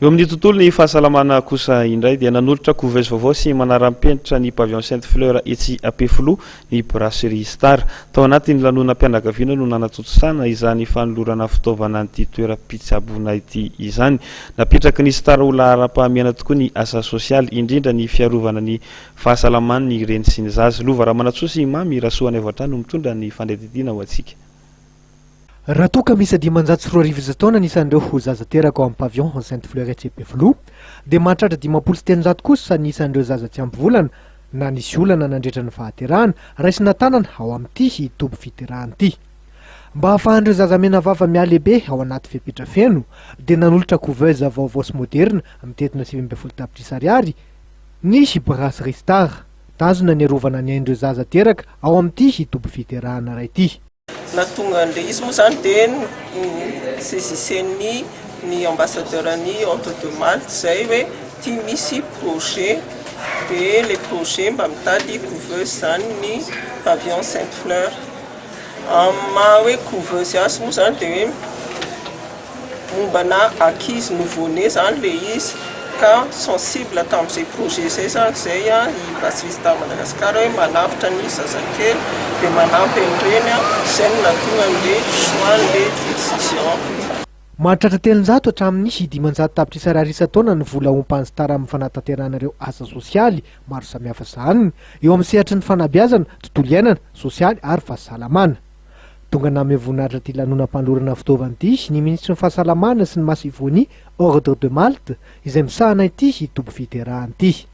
Eo amin'ny tontolo ny fahasalamana kosa indray dia nanolotra couveuse vaovao sy manara-penitra ny pavillon Sainte Fleur etsy Ampefilo ny brasserie Star. Tao anatin'ny lanonam-pianakaviana no nanatontosana izany fanolorana fitaovana an'ity toeram-pitsaboana ity izany. Napetraky ny Star ho lahara-pahamiana tokoa ny asa sosialy, indrindra ny fiarovana ny fahasalaman'ny reny sy ny zaza. Lova Ramanatsosy Mamy Rasoany Avatrano mitondra ny fandretetina ho antsika. Raha toa ka misy 540 taona nisan'ireo ho zaza teraka ao amin'ny pavillon Sainte Fleur etsy Ampefilo, dia mahatratra 580 kosa nisan'ireo zaza tsy ampy volana na nisy olana nandretra ny fahaterahana raisina tanana ao amin'ity toby fiterahana ity. Mba hahafahan'ireo zaza mena vava mialehibe ao anaty fepetra feno, dia nanolotra couveuse vaovao sy moderna mitetina 720 tapitrisa ariary ny brasserie Star, tazona niarovana ny ain'ireo zaza teraka ao amin'ity toby fiterahana ray ity. Na tonga an'ilay izy moa zany dia saisisseny ny ambassadeur-ny Ordre de Malte zay hoe tia misy projet dia le projet mba mitady couveuse zany ny pavillon Sainte Fleur. Maha hoe couveuse asy moa zany dia hoe mombana ankizy nouveau-né zany le izy ka sensible tamin'izay projet zay zany zay i brasserie Star Madagasikara hoe manavitra ny zazakely dia manampy an'ireny izay no nahatonga an'le choix-le décision. Mahatratra 300 hatramin'ny 500 tapitrisa ariary isa-taona ny vola ompan'ny Star amin'ny fanatanterahana ireo asa sosialy maro samihafa sahaniny eo amin'ny sehatry ny fanabeazana, tontolo iainana, sosialy ary fahasalamana. Tonga namea voninahitra ty lanonam-panolorana fitaovana ity ny ministry ny fahasalamana sy ny masivony Ordre de Malte izay misahana ity toby fiterahana ity.